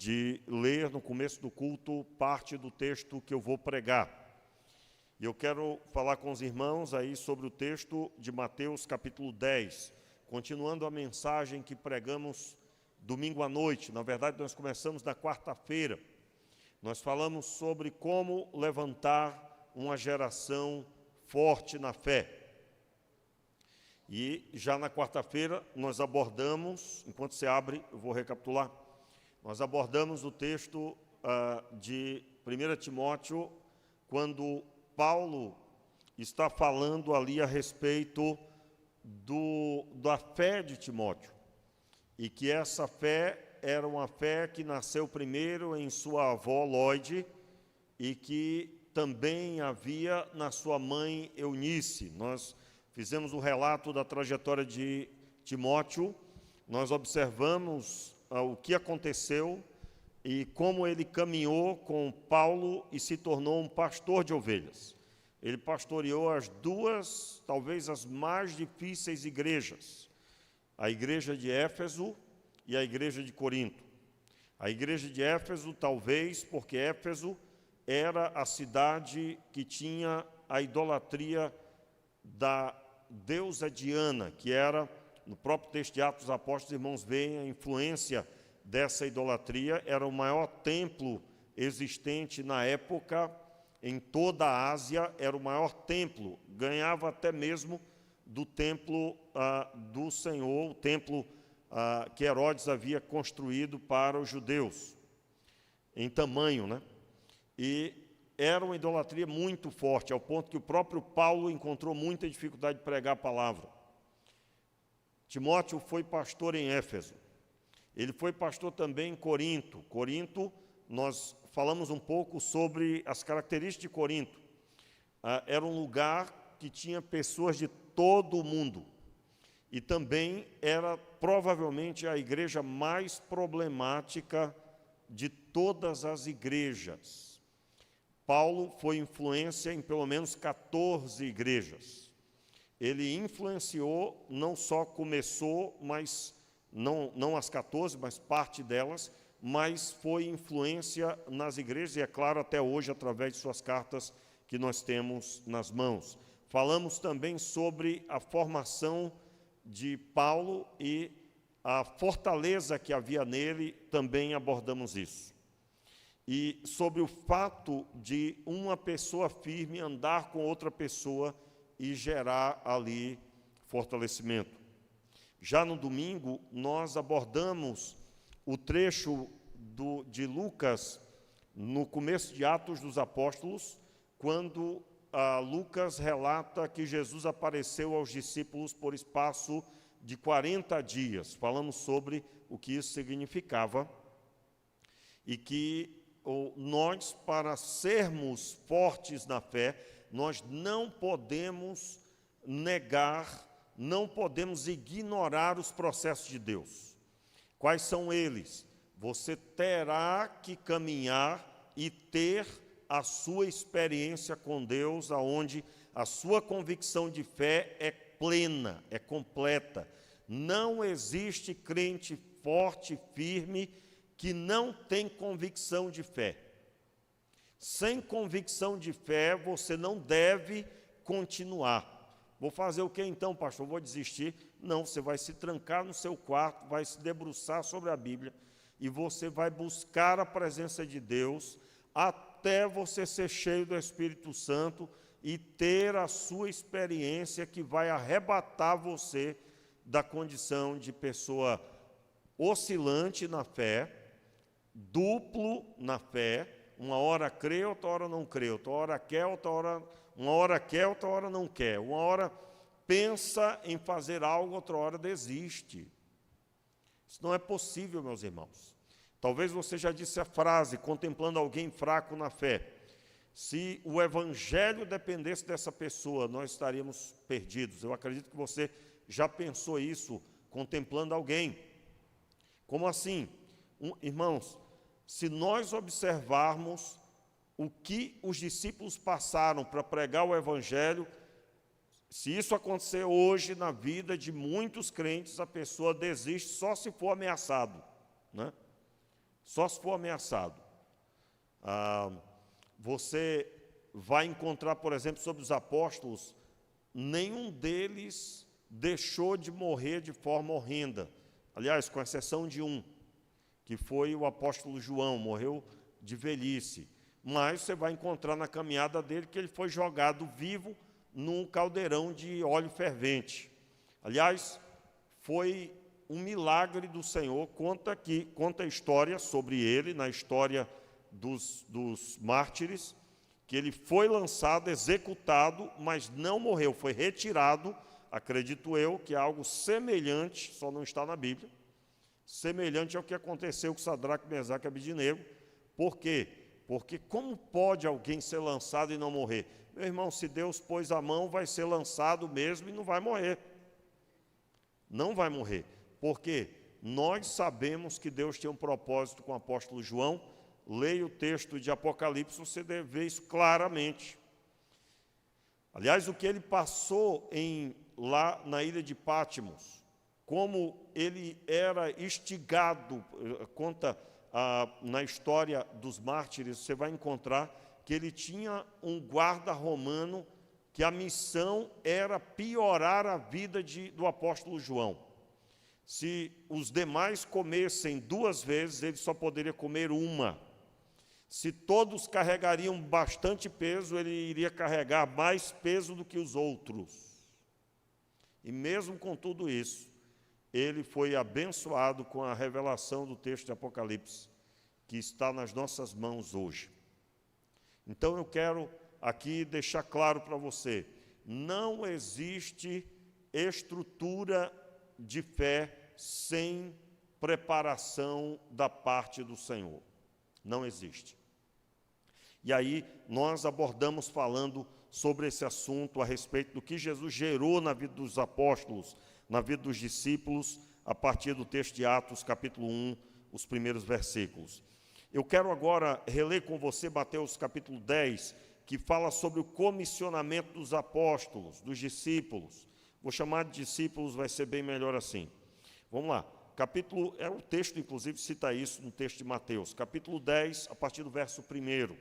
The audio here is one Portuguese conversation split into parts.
de ler no começo do culto parte do texto que eu vou pregar. E eu quero falar com os irmãos aí sobre o texto de Mateus capítulo 10, continuando a mensagem que pregamos domingo à noite. Na verdade, nós começamos na quarta-feira. Nós falamos sobre como levantar uma geração forte na fé. E já na quarta-feira nós abordamos, enquanto você abre, eu vou recapitular, nós abordamos o texto de 1 Timóteo, quando Paulo está falando ali a respeito da fé de Timóteo, e que essa fé era uma fé que nasceu primeiro em sua avó Lóide, e que também havia na sua mãe Eunice. Nós fizemos um relato da trajetória de Timóteo, nós observamos o que aconteceu e como ele caminhou com Paulo e se tornou um pastor de ovelhas. Ele pastoreou as duas, talvez as mais difíceis igrejas, a igreja de Éfeso e a igreja de Corinto. A igreja de Éfeso, talvez, porque Éfeso era a cidade que tinha a idolatria da deusa Diana, que era, no próprio texto de Atos dos Apóstolos, irmãos, veem a influência dessa idolatria. Era o maior templo existente na época, em toda a Ásia, era o maior templo, ganhava até mesmo do templo do Senhor, o templo que Herodes havia construído para os judeus, em tamanho, né? E era uma idolatria muito forte, ao ponto que o próprio Paulo encontrou muita dificuldade de pregar a palavra. Timóteo foi pastor em Éfeso. Ele foi pastor também em Corinto. Corinto, nós falamos um pouco sobre as características de Corinto. Era um lugar que tinha pessoas de todo o mundo. E também era provavelmente a igreja mais problemática de todas as igrejas. Paulo foi influência em pelo menos 14 igrejas. Ele influenciou, não só começou, mas não as 14, mas parte delas, mas foi influência nas igrejas, e é claro, até hoje, através de suas cartas que nós temos nas mãos. Falamos também sobre a formação de Paulo e a fortaleza que havia nele, também abordamos isso. E sobre o fato de uma pessoa firme andar com outra pessoa e gerar ali fortalecimento. Já no domingo, nós abordamos o trecho de Lucas, no começo de Atos dos Apóstolos, quando Lucas relata que Jesus apareceu aos discípulos por espaço de 40 dias. Falamos sobre o que isso significava e que nós, para sermos fortes na fé, nós não podemos negar, não podemos ignorar os processos de Deus. Quais são eles? Você terá que caminhar e ter a sua experiência com Deus, aonde a sua convicção de fé é plena, é completa. Não existe crente forte, firme, que não tem convicção de fé. Sem convicção de fé, você não deve continuar. Vou fazer o que então, pastor? Vou desistir? Não, você vai se trancar no seu quarto, vai se debruçar sobre a Bíblia e você vai buscar a presença de Deus até você ser cheio do Espírito Santo e ter a sua experiência que vai arrebatar você da condição de pessoa oscilante na fé, duplo na fé, uma hora crê, outra hora não crê, outra hora quer, uma hora quer, outra hora não quer, uma hora pensa em fazer algo, outra hora desiste. Isso não é possível, meus irmãos. Talvez você já disse a frase, contemplando alguém fraco na fé: se o evangelho dependesse dessa pessoa, nós estaríamos perdidos. Eu acredito que você já pensou isso, contemplando alguém. Como assim? Irmãos, se nós observarmos o que os discípulos passaram para pregar o evangelho, se isso acontecer hoje na vida de muitos crentes, a pessoa desiste só se for ameaçado, né? Só se for ameaçado. Você vai encontrar, por exemplo, sobre os apóstolos, nenhum deles deixou de morrer de forma horrenda. Aliás, com exceção de um, que foi o apóstolo João, morreu de velhice. Mas você vai encontrar na caminhada dele que ele foi jogado vivo num caldeirão de óleo fervente. Aliás, foi um milagre do Senhor, conta a história sobre ele, na história dos mártires, que ele foi lançado, executado, mas não morreu, foi retirado, acredito eu, que é algo semelhante, só não está na Bíblia, semelhante ao que aconteceu com Sadraque, Mesaque e Abednego. Por quê? Porque como pode alguém ser lançado e não morrer? Meu irmão, se Deus pôs a mão, vai ser lançado mesmo e não vai morrer. Não vai morrer. Por quê? Nós sabemos que Deus tinha um propósito com o apóstolo João. Leia o texto de Apocalipse, você deve ver isso claramente. Aliás, o que ele passou lá na ilha de Pátimos, como ele era instigado, conta na história dos mártires, você vai encontrar que ele tinha um guarda romano, que a missão era piorar a vida do apóstolo João. Se os demais comessem 2 vezes, ele só poderia comer uma. Se todos carregariam bastante peso, ele iria carregar mais peso do que os outros. E mesmo com tudo isso, ele foi abençoado com a revelação do texto de Apocalipse, que está nas nossas mãos hoje. Então eu quero aqui deixar claro para você, não existe estrutura de fé sem preparação da parte do Senhor. Não existe. E aí nós abordamos falando sobre esse assunto a respeito do que Jesus gerou na vida dos apóstolos, na vida dos discípulos, a partir do texto de Atos, capítulo 1, os primeiros versículos. Eu quero agora reler com você Mateus capítulo 10, que fala sobre o comissionamento dos apóstolos, dos discípulos. Vou chamar de discípulos, vai ser bem melhor assim. Vamos lá. O texto, inclusive, cita isso no texto de Mateus, capítulo 10, a partir do verso 1.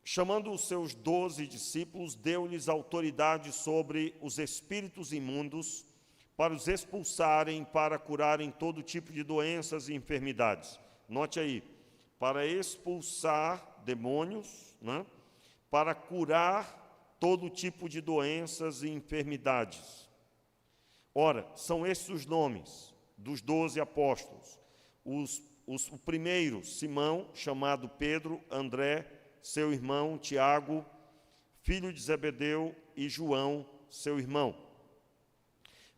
Chamando os seus 12 discípulos, deu-lhes autoridade sobre os espíritos imundos, para os expulsarem, para curarem todo tipo de doenças e enfermidades. Note aí, para expulsar demônios, né? Para curar todo tipo de doenças e enfermidades. Ora, são esses os nomes dos 12 apóstolos. O primeiro, Simão, chamado Pedro, André, seu irmão, Tiago, filho de Zebedeu, e João, seu irmão.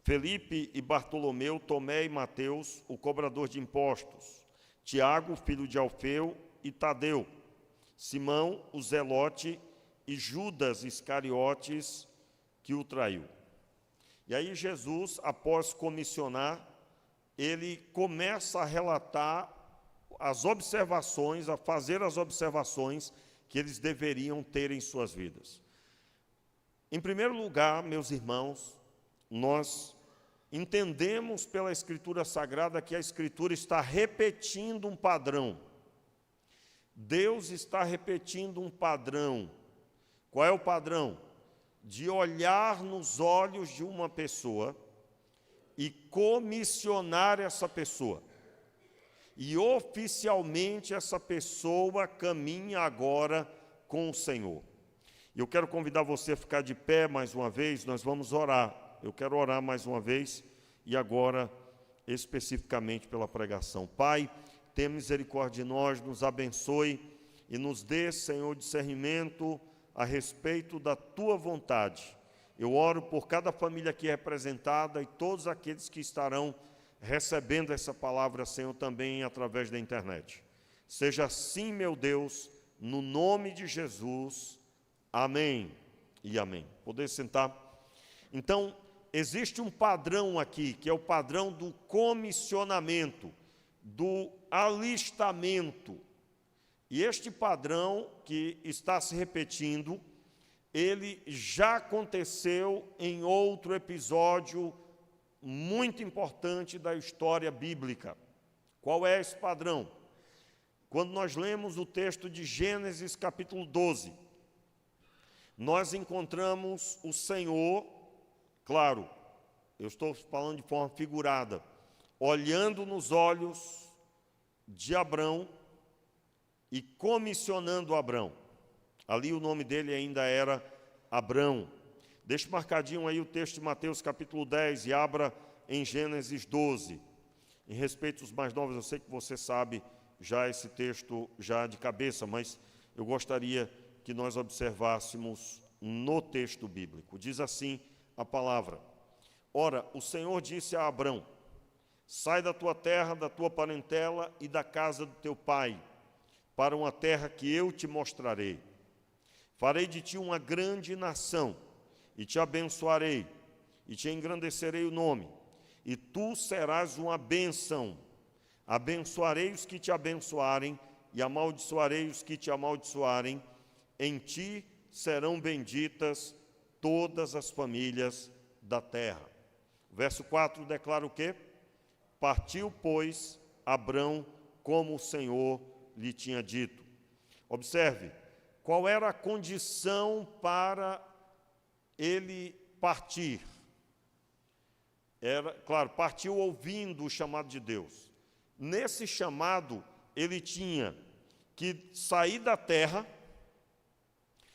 Felipe e Bartolomeu, Tomé e Mateus, o cobrador de impostos. Tiago, filho de Alfeu, e Tadeu. Simão, o zelote, e Judas Iscariotes, que o traiu. E aí Jesus, após comissionar, ele começa a relatar as observações, a fazer as observações que eles deveriam ter em suas vidas. Em primeiro lugar, meus irmãos, nós entendemos pela Escritura Sagrada que a Escritura está repetindo um padrão. Deus está repetindo um padrão. Qual é o padrão? De olhar nos olhos de uma pessoa e comissionar essa pessoa. E oficialmente essa pessoa caminha agora com o Senhor. E eu quero convidar você a ficar de pé mais uma vez, nós vamos orar. Eu quero orar mais uma vez e agora especificamente pela pregação. Pai, tenha misericórdia de nós, nos abençoe e nos dê, Senhor, discernimento a respeito da Tua vontade. Eu oro por cada família aqui representada e todos aqueles que estarão recebendo essa palavra, Senhor, também através da internet. Seja assim, meu Deus, no nome de Jesus. Amém e amém. Poder sentar. Então, existe um padrão aqui, que é o padrão do comissionamento, do alistamento. E este padrão que está se repetindo, ele já aconteceu em outro episódio muito importante da história bíblica. Qual é esse padrão? Quando nós lemos o texto de Gênesis capítulo 12, nós encontramos o Senhor, claro, eu estou falando de forma figurada, olhando nos olhos de Abrão e comissionando Abrão. Ali o nome dele ainda era Abrão. Deixe marcadinho aí o texto de Mateus capítulo 10 e abra em Gênesis 12. Em respeito aos mais novos, eu sei que você sabe já esse texto já de cabeça, mas eu gostaria que nós observássemos no texto bíblico. Diz assim a palavra: Ora, o Senhor disse a Abrão: sai da tua terra, da tua parentela e da casa do teu pai, para uma terra que eu te mostrarei. Farei de ti uma grande nação, e te abençoarei, e te engrandecerei o nome, e tu serás uma bênção. Abençoarei os que te abençoarem, e amaldiçoarei os que te amaldiçoarem. Em ti serão benditas todas as famílias da terra. O verso 4 declara o quê? Partiu, pois, Abrão, como o Senhor lhe tinha dito. Observe, qual era a condição para ele partir? Era, claro, partiu ouvindo o chamado de Deus. Nesse chamado, ele tinha que sair da terra,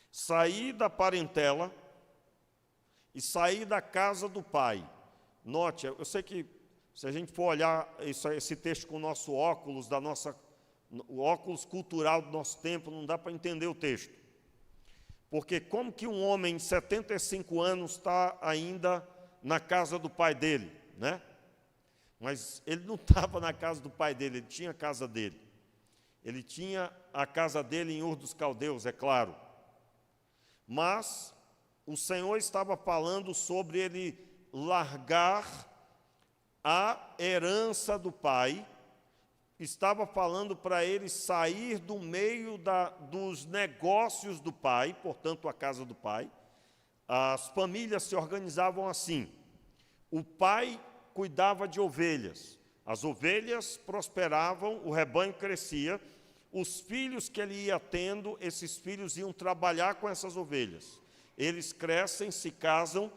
sair da parentela e sair da casa do pai. Note, eu sei que se a gente for olhar esse texto com o nosso óculos, o óculos cultural do nosso tempo, não dá para entender o texto. Porque como que um homem de 75 anos está ainda na casa do pai dele, né? Mas ele não estava na casa do pai dele, ele tinha a casa dele. Ele tinha a casa dele em Ur dos Caldeus, é claro. Mas o Senhor estava falando sobre ele largar a herança do pai, estava falando para ele sair do meio dos negócios do pai, portanto, a casa do pai. As famílias se organizavam assim: o pai cuidava de ovelhas, as ovelhas prosperavam, o rebanho crescia, os filhos que ele ia tendo, esses filhos iam trabalhar com essas ovelhas. Eles crescem, se casam,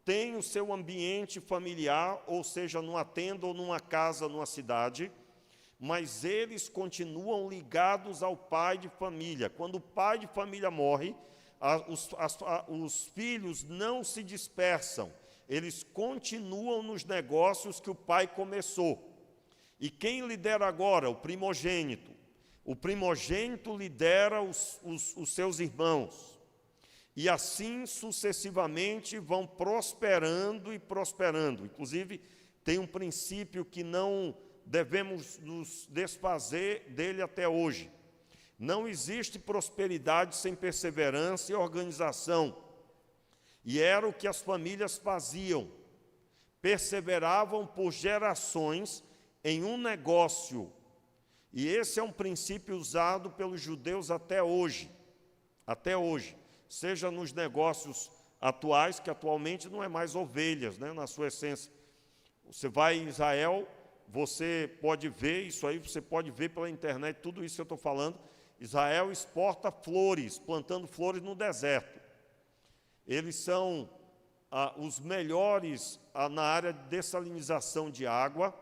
têm o seu ambiente familiar, ou seja, numa tenda ou numa casa, numa cidade, mas eles continuam ligados ao pai de família. Quando o pai de família morre, os filhos não se dispersam, eles continuam nos negócios que o pai começou. E quem lidera agora? O primogênito. O primogênito lidera os seus irmãos. E assim sucessivamente vão prosperando e prosperando. Inclusive, tem um princípio que não devemos nos desfazer dele até hoje. Não existe prosperidade sem perseverança e organização. E era o que as famílias faziam. Perseveravam por gerações em um negócio. E esse é um princípio usado pelos judeus até hoje. Até hoje. Seja nos negócios atuais, que atualmente não é mais ovelhas, né, na sua essência. Você vai em Israel, você pode ver isso aí, você pode ver pela internet, tudo isso que eu estou falando. Israel exporta flores, plantando flores no deserto. Eles são os melhores na área de dessalinização de água.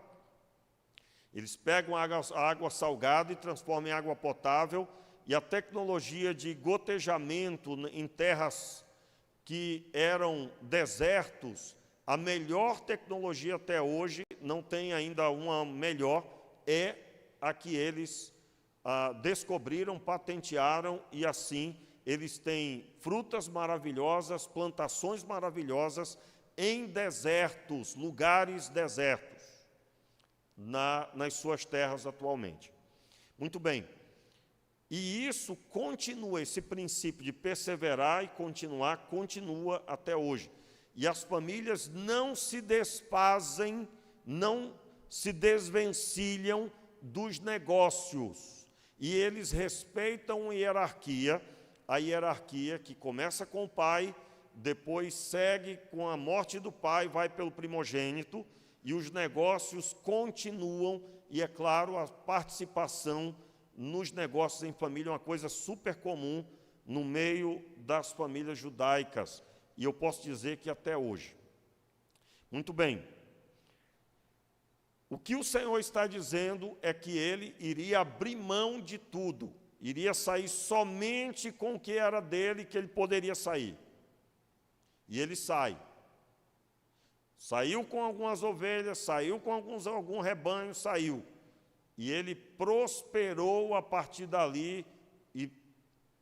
Eles pegam a água salgada e transformam em água potável, e a tecnologia de gotejamento em terras que eram desertos, a melhor tecnologia até hoje, não tem ainda uma melhor, é a que eles descobriram, patentearam, e assim eles têm frutas maravilhosas, plantações maravilhosas em desertos, lugares desertos, nas suas terras atualmente. Muito bem. E isso continua, esse princípio de perseverar e continuar, continua até hoje. E as famílias não se desfazem, não se desvencilham dos negócios. E eles respeitam a hierarquia que começa com o pai, depois segue com a morte do pai, vai pelo primogênito, e os negócios continuam e, é claro, a participação nos negócios em família, uma coisa super comum no meio das famílias judaicas, e eu posso dizer que até hoje. Muito bem. O que o Senhor está dizendo é que ele iria abrir mão de tudo, iria sair somente com o que era dele, que ele poderia sair. E ele sai. Saiu com algumas ovelhas, saiu com algum rebanho, saiu. E ele prosperou a partir dali, e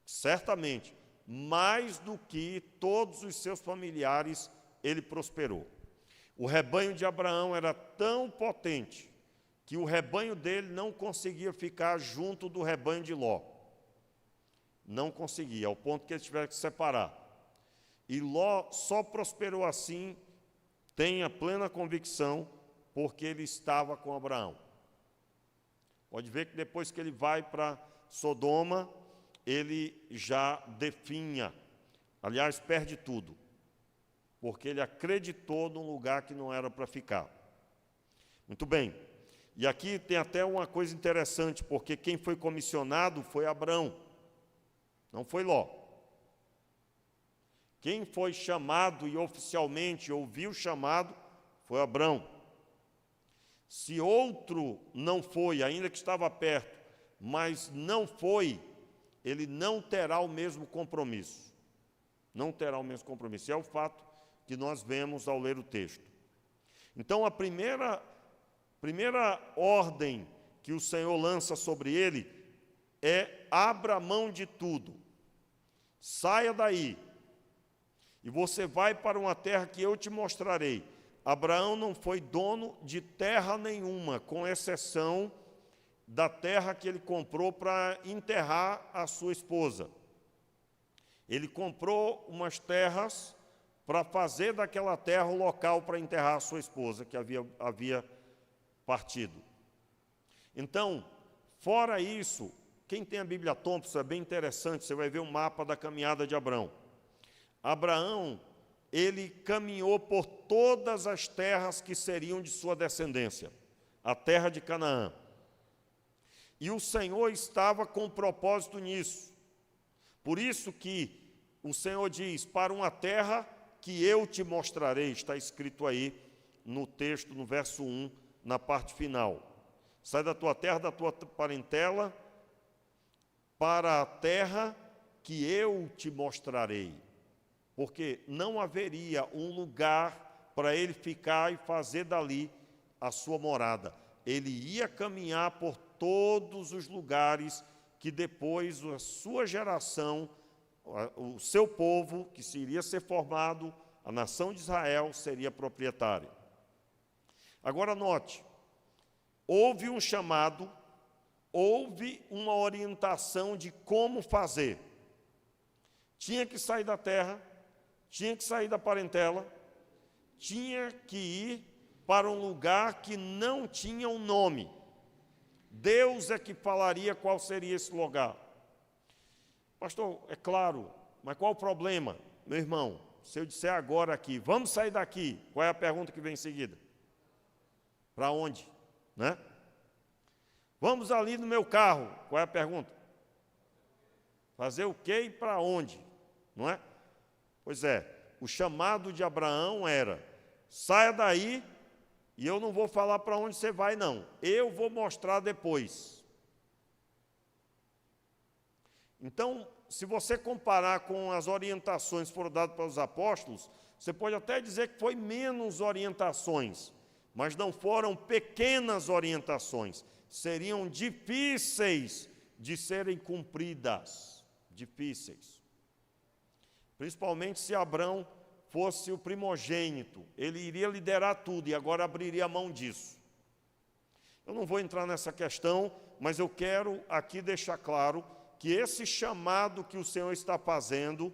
certamente, mais do que todos os seus familiares, ele prosperou. O rebanho de Abraão era tão potente que o rebanho dele não conseguia ficar junto do rebanho de Ló. Não conseguia, ao ponto que eles tiveram que se separar. E Ló só prosperou assim, tenha plena convicção, porque ele estava com Abraão. Pode ver que depois que ele vai para Sodoma, ele já definha, aliás, perde tudo, porque ele acreditou num lugar que não era para ficar. Muito bem, e aqui tem até uma coisa interessante, porque quem foi comissionado foi Abraão, não foi Ló. Quem foi chamado e oficialmente ouviu o chamado foi Abraão. Se outro não foi, ainda que estava perto, mas não foi, ele não terá o mesmo compromisso. Não terá o mesmo compromisso. É o fato que nós vemos ao ler o texto. Então, a primeira ordem que o Senhor lança sobre ele é: abra mão de tudo. Saia daí. E você vai para uma terra que eu te mostrarei. Abraão não foi dono de terra nenhuma, com exceção da terra que ele comprou para enterrar a sua esposa. Ele comprou umas terras para fazer daquela terra o local para enterrar a sua esposa, que havia partido. Então, fora isso, quem tem a Bíblia Thompson, é bem interessante, você vai ver o mapa da caminhada de Abraão. Abraão, ele caminhou por todas as terras que seriam de sua descendência, a terra de Canaã. E o Senhor estava com propósito nisso. Por isso que o Senhor diz: para uma terra que eu te mostrarei, está escrito aí no texto, no verso 1, na parte final. Sai da tua terra, da tua parentela, para a terra que eu te mostrarei. Porque não haveria um lugar para ele ficar e fazer dali a sua morada. Ele ia caminhar por todos os lugares que depois a sua geração, o seu povo, que iria ser formado, a nação de Israel, seria proprietário. Agora note, houve um chamado, houve uma orientação de como fazer. Tinha que sair da terra, tinha que sair da parentela, tinha que ir para um lugar que não tinha um nome. Deus é que falaria qual seria esse lugar. Pastor, é claro, mas qual o problema? Meu irmão, se eu disser agora aqui, vamos sair daqui, qual é a pergunta que vem em seguida? Para onde? Né? Vamos ali no meu carro, qual é a pergunta? Fazer o quê e para onde? Não é? Pois é, o chamado de Abraão era: saia daí e eu não vou falar para onde você vai, não. Eu vou mostrar depois. Então, se você comparar com as orientações que foram dadas pelos apóstolos, você pode até dizer que foi menos orientações, mas não foram pequenas orientações. Seriam difíceis de serem cumpridas. Difíceis. Principalmente se Abraão fosse o primogênito, ele iria liderar tudo e agora abriria a mão disso. Eu não vou entrar nessa questão, mas eu quero aqui deixar claro que esse chamado que o Senhor está fazendo,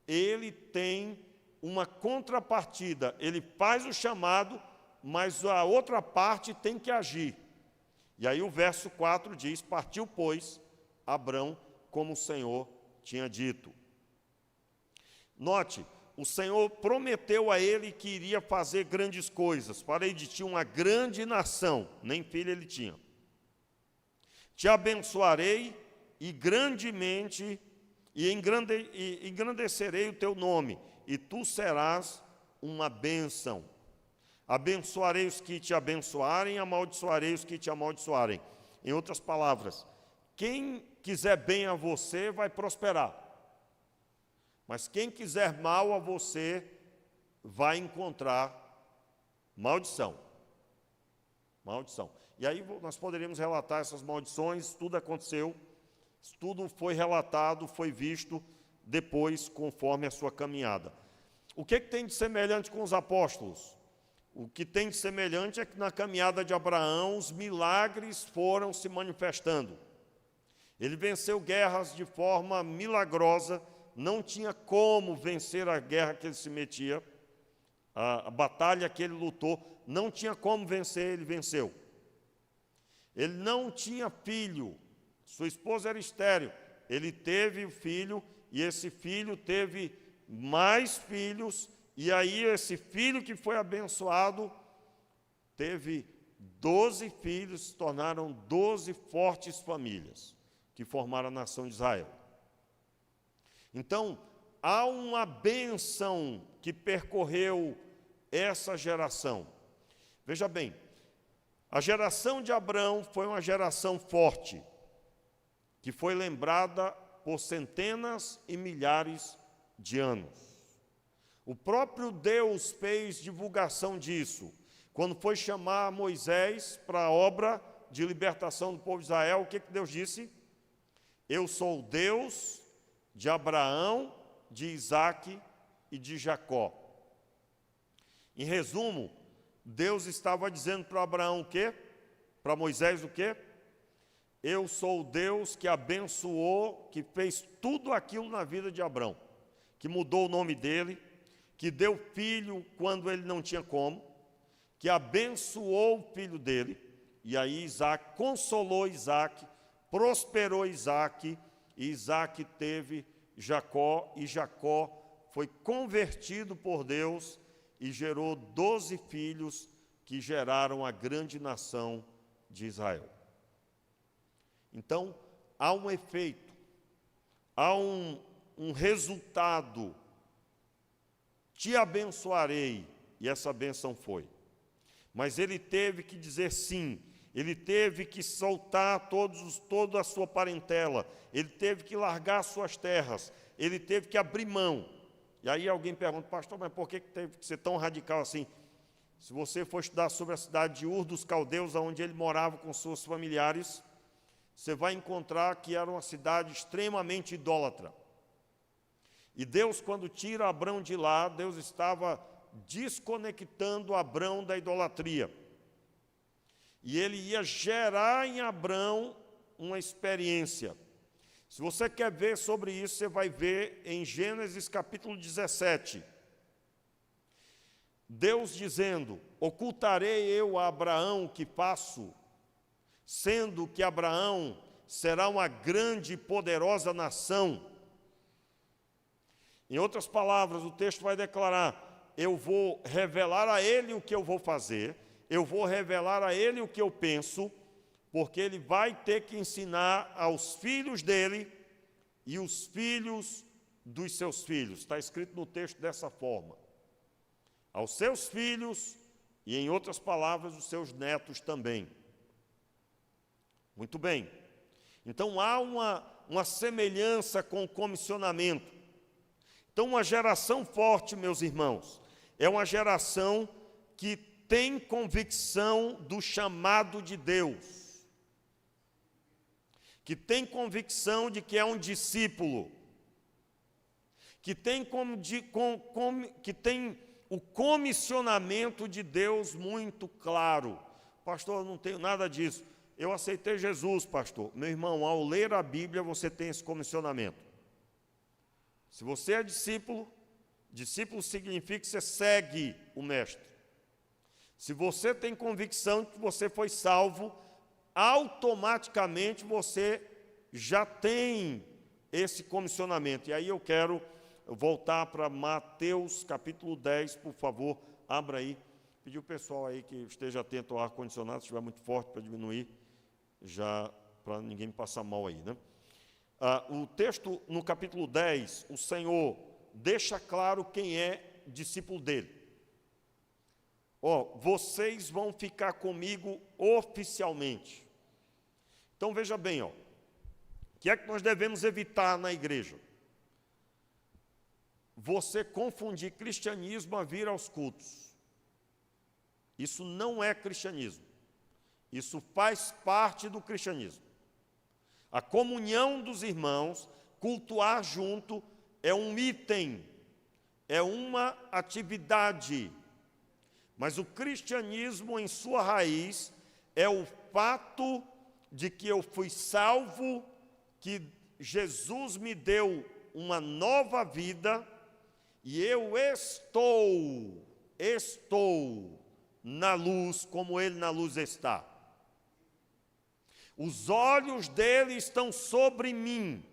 ele tem uma contrapartida. Ele faz o chamado, mas a outra parte tem que agir. E aí o verso 4 diz: partiu, pois, Abrão, como o Senhor tinha dito. Note, o Senhor prometeu a ele que iria fazer grandes coisas, farei de ti uma grande nação, nem filho ele tinha. Te abençoarei e grandemente engrandecerei o teu nome, e tu serás uma bênção. Abençoarei os que te abençoarem, amaldiçoarei os que te amaldiçoarem. Em outras palavras, quem quiser bem a você vai prosperar, mas quem quiser mal a você vai encontrar maldição. Maldição. E aí nós poderíamos relatar essas maldições, tudo aconteceu, tudo foi relatado, foi visto depois, conforme a sua caminhada. O que tem de semelhante com os apóstolos? O que tem de semelhante é que na caminhada de Abraão, os milagres foram se manifestando. Ele venceu guerras de forma milagrosa, não tinha como vencer a guerra que ele se metia, a batalha que ele lutou, não tinha como vencer, ele venceu. Ele não tinha filho, sua esposa era estéril, ele teve o filho, e esse filho teve mais filhos, e aí esse filho que foi abençoado, teve 12 filhos, se tornaram 12 fortes famílias, que formaram a nação de Israel. Então, há uma bênção que percorreu essa geração. Veja bem, a geração de Abraão foi uma geração forte, que foi lembrada por centenas e milhares de anos. O próprio Deus fez divulgação disso. Quando foi chamar Moisés para a obra de libertação do povo de Israel, o que Deus disse? Eu sou o Deus de Abraão, de Isaque e de Jacó. Em resumo, Deus estava dizendo para Abraão o quê? Para Moisés o quê? Eu sou o Deus que abençoou, que fez tudo aquilo na vida de Abraão, que mudou o nome dele, que deu filho quando ele não tinha como, que abençoou o filho dele, e aí Isaac consolou Isaac, prosperou Isaac, e Isaac teve Jacó, e Jacó foi convertido por Deus e gerou 12 filhos que geraram a grande nação de Israel. Então, há um efeito, há um resultado. Te abençoarei, e essa bênção foi. Mas ele teve que dizer sim, ele teve que soltar toda a sua parentela, ele teve que largar suas terras, ele teve que abrir mão. E aí alguém pergunta, pastor, mas por que teve que ser tão radical assim? Se você for estudar sobre a cidade de Ur dos Caldeus, onde ele morava com seus familiares, você vai encontrar que era uma cidade extremamente idólatra. E Deus, quando tira Abrão de lá, Deus estava desconectando Abrão da idolatria. E ele ia gerar em Abrão uma experiência. Se você quer ver sobre isso, você vai ver em Gênesis capítulo 17. Deus dizendo, ocultarei eu a Abraão o que faço, sendo que Abraão será uma grande e poderosa nação. Em outras palavras, o texto vai declarar, eu vou revelar a ele o que eu vou fazer, eu vou revelar a ele o que eu penso, porque ele vai ter que ensinar aos filhos dele e os filhos dos seus filhos. Está escrito no texto dessa forma. Aos seus filhos e, em outras palavras, os seus netos também. Muito bem. Então, há uma semelhança com o comissionamento. Então, uma geração forte, meus irmãos, é uma geração que tem convicção do chamado de Deus, que tem convicção de que é um discípulo, que tem o comissionamento de Deus muito claro. Pastor, eu não tenho nada disso. Eu aceitei Jesus, pastor. Meu irmão, ao ler a Bíblia, você tem esse comissionamento. Se você é discípulo, discípulo significa que você segue o mestre. Se você tem convicção de que você foi salvo, automaticamente você já tem esse comissionamento. E aí eu quero voltar para Mateus capítulo 10, por favor, abra aí. Pedir o pessoal aí que esteja atento ao ar-condicionado, se estiver muito forte para diminuir, já para ninguém passar mal aí, né? O texto, no capítulo 10, o Senhor deixa claro quem é discípulo dele. Vocês vão ficar comigo oficialmente. Então, veja bem, o que é que nós devemos evitar na igreja? Você confundir cristianismo a vir aos cultos. Isso não é cristianismo. Isso faz parte do cristianismo. A comunhão dos irmãos, cultuar junto, é um item, é uma atividade. Mas o cristianismo, em sua raiz, é o fato de que eu fui salvo, que Jesus me deu uma nova vida, e eu estou na luz, como Ele na luz está. Os olhos dele estão sobre mim.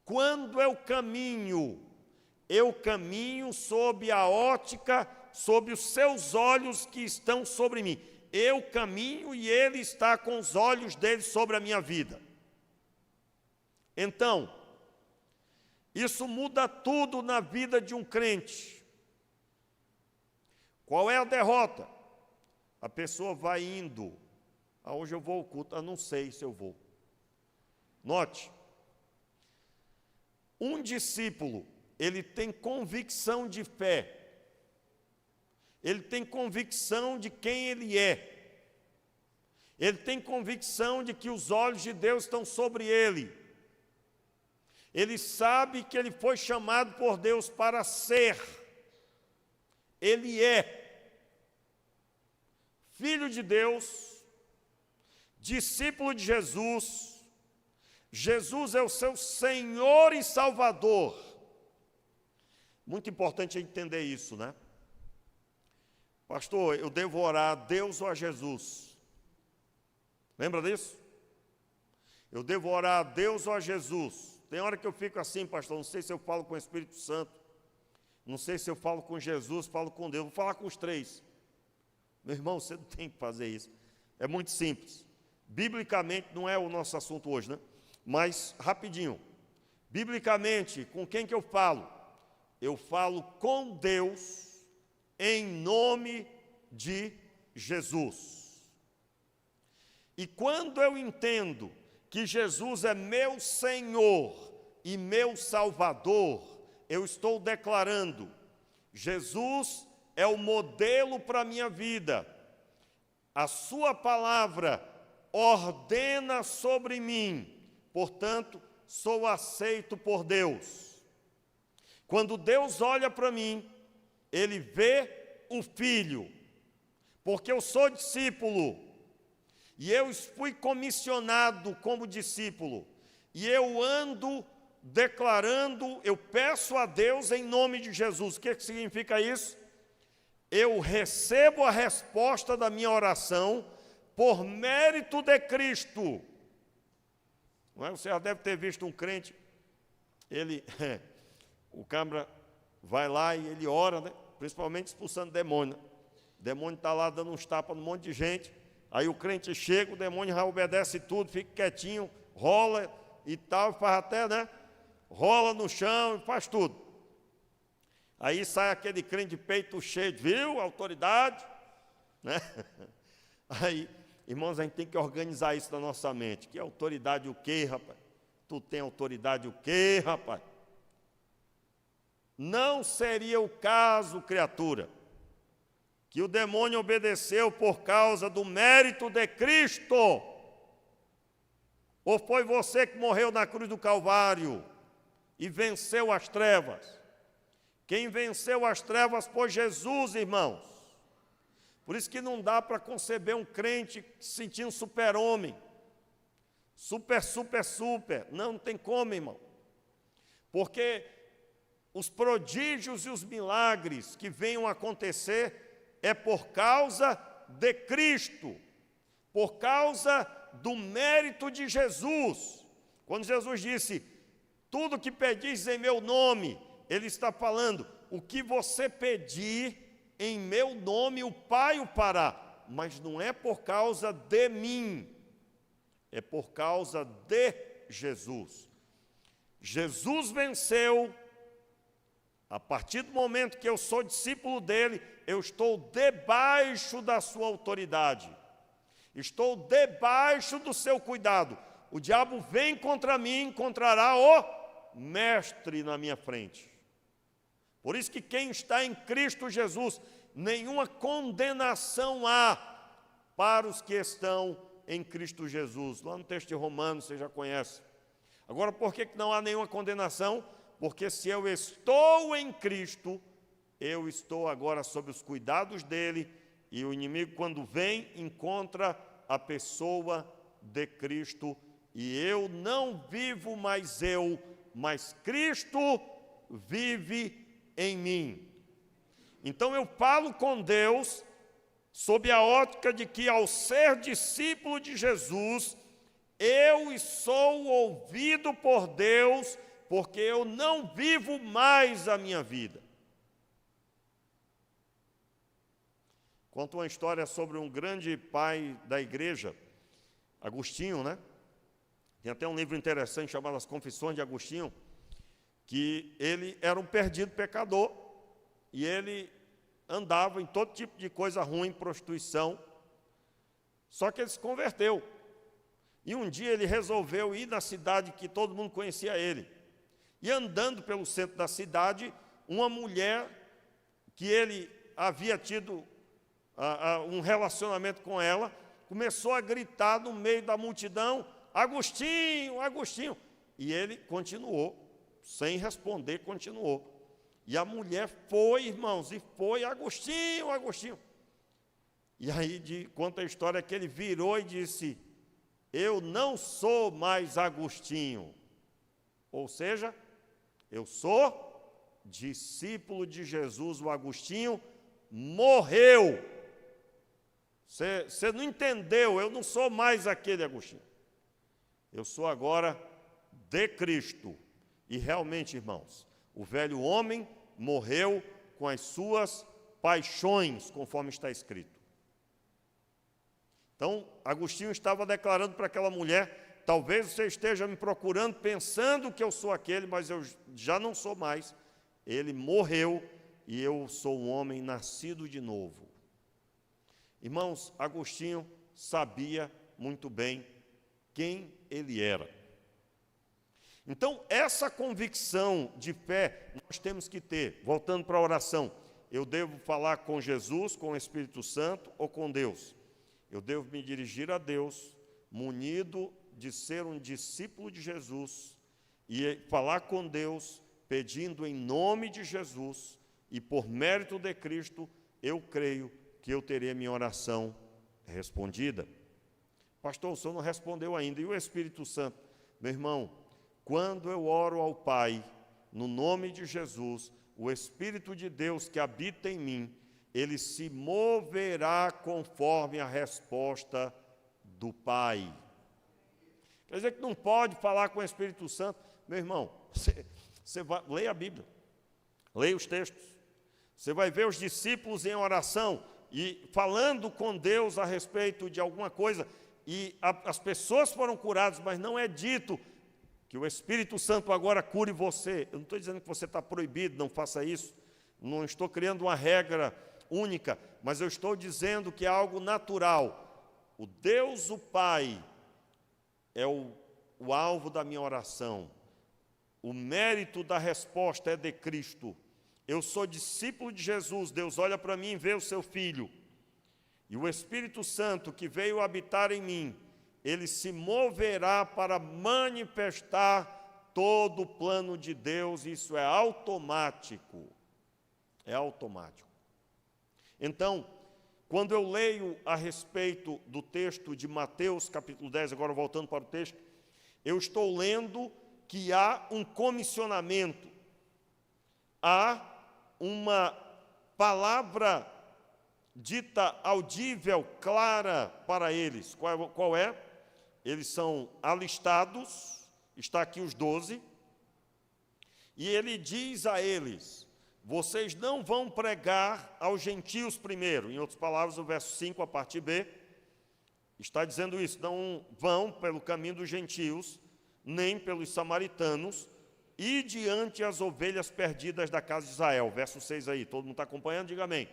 Quando eu caminho sob a ótica, sob os seus olhos que estão sobre mim. Eu caminho e ele está com os olhos dele sobre a minha vida. Então, isso muda tudo na vida de um crente. Qual é a derrota? A pessoa vai indo. Hoje eu vou ao culto, não sei se eu vou. Note, um discípulo, ele tem convicção de fé. Ele tem convicção de quem ele é. Ele tem convicção de que os olhos de Deus estão sobre ele. Ele sabe que ele foi chamado por Deus para ser. Ele é filho de Deus, discípulo de Jesus. Jesus é o seu Senhor e Salvador. Muito importante entender isso, né? Pastor, eu devo orar a Deus ou a Jesus? Lembra disso? Eu devo orar a Deus ou a Jesus? Tem hora que eu fico assim, pastor, não sei se eu falo com o Espírito Santo, não sei se eu falo com Jesus, falo com Deus, vou falar com os três. Meu irmão, você não tem que fazer isso. É muito simples. Biblicamente, não é o nosso assunto hoje, né? Mas, rapidinho, biblicamente, com quem que eu falo? Eu falo com Deus, em nome de Jesus. E quando eu entendo que Jesus é meu Senhor e meu Salvador, eu estou declarando, Jesus é o modelo para a minha vida. A sua palavra ordena sobre mim, portanto, sou aceito por Deus. Quando Deus olha para mim, Ele vê o Filho, porque eu sou discípulo, e eu fui comissionado como discípulo, e eu ando declarando, eu peço a Deus em nome de Jesus. O que significa isso? Eu recebo a resposta da minha oração por mérito de Cristo. Não é? Você já deve ter visto um crente, o cabra vai lá e ele ora, né? Principalmente expulsando demônio. O demônio está lá dando uns tapas num monte de gente, aí o crente chega, o demônio já obedece tudo, fica quietinho, rola e tal, faz até, né? Rola no chão e faz tudo. Aí sai aquele crente de peito cheio, viu? Autoridade, né? Aí, irmãos, a gente tem que organizar isso na nossa mente. Que autoridade o quê, rapaz? Tu tem autoridade o quê, rapaz? Não seria o caso, criatura, que o demônio obedeceu por causa do mérito de Cristo? Ou foi você que morreu na cruz do Calvário e venceu as trevas? Quem venceu as trevas foi Jesus, irmãos. Por isso que não dá para conceber um crente se sentindo super-homem. Super. Não tem como, irmão. Porque os prodígios e os milagres que venham a acontecer é por causa de Cristo, por causa do mérito de Jesus. Quando Jesus disse, tudo que pedis em meu nome, Ele está falando, o que você pedir em meu nome, o Pai o fará, mas não é por causa de mim. é por causa de Jesus. Jesus venceu. A partir do momento que eu sou discípulo dele, eu estou debaixo da sua autoridade. Estou debaixo do seu cuidado. O diabo vem contra mim, encontrará o mestre na minha frente. Por isso que quem está em Cristo Jesus, nenhuma condenação há para os que estão em Cristo Jesus. Lá no texto de Romanos, você já conhece. Agora, por que não há nenhuma condenação? Porque se eu estou em Cristo, eu estou agora sob os cuidados dele, e o inimigo, quando vem, encontra a pessoa de Cristo, e eu não vivo mais eu, mas Cristo vive em mim. Então eu falo com Deus sob a ótica de que, ao ser discípulo de Jesus, eu sou ouvido por Deus, porque eu não vivo mais a minha vida. Conto uma história sobre um grande pai da igreja, Agostinho, né? Tem até um livro interessante chamado As Confissões de Agostinho, que ele era um perdido pecador, e ele andava em todo tipo de coisa ruim, prostituição, só que ele se converteu. E um dia ele resolveu ir na cidade que todo mundo conhecia ele. E andando pelo centro da cidade, uma mulher que ele havia tido um relacionamento com ela, começou a gritar no meio da multidão: Agostinho, Agostinho. E ele continuou, sem responder, continuou. E a mulher foi, irmãos, e foi: Agostinho, Agostinho. E aí conta a história que ele virou e disse: eu não sou mais Agostinho. Ou seja, eu sou discípulo de Jesus. O Agostinho morreu. Você não entendeu, eu não sou mais aquele Agostinho. Eu sou agora de Cristo. E realmente, irmãos, o velho homem morreu com as suas paixões, conforme está escrito. Então, Agostinho estava declarando para aquela mulher: talvez você esteja me procurando pensando que eu sou aquele, mas eu já não sou mais. Ele morreu e eu sou um homem nascido de novo. Irmãos, Agostinho sabia muito bem quem ele era. Então, essa convicção de fé nós temos que ter. Voltando para a oração, eu devo falar com Jesus, com o Espírito Santo ou com Deus? Eu devo me dirigir a Deus, munido de ser um discípulo de Jesus, e falar com Deus, pedindo em nome de Jesus, e por mérito de Cristo, eu creio que eu terei a minha oração respondida. Pastor, o senhor não respondeu ainda. E o Espírito Santo? Meu irmão, quando eu oro ao Pai, no nome de Jesus, o Espírito de Deus que habita em mim, ele se moverá conforme a resposta do Pai. Quer dizer que não pode falar com o Espírito Santo? Meu irmão, você vai, leia a Bíblia, leia os textos. Você vai ver os discípulos em oração e falando com Deus a respeito de alguma coisa, e as pessoas foram curadas, mas não é dito que o Espírito Santo agora cure você. Eu não estou dizendo que você está proibido, não faça isso. Não estou criando uma regra única, mas eu estou dizendo que é algo natural. O Deus, o Pai, é o alvo da minha oração. O mérito da resposta é de Cristo. Eu sou discípulo de Jesus, Deus olha para mim e vê o seu Filho. E o Espírito Santo que veio habitar em mim, ele se moverá para manifestar todo o plano de Deus. Isso é automático. É automático. Então, quando eu leio a respeito do texto de Mateus, capítulo 10, agora voltando para o texto, eu estou lendo que há um comissionamento, há uma palavra dita audível, clara para eles. Qual é? Eles são alistados, está aqui os 12, e ele diz a eles: vocês não vão pregar aos gentios primeiro. Em outras palavras, o verso 5, a parte B, está dizendo isso: não vão pelo caminho dos gentios, nem pelos samaritanos, e diante as ovelhas perdidas da casa de Israel. Verso 6 aí, todo mundo está acompanhando? Diga amém.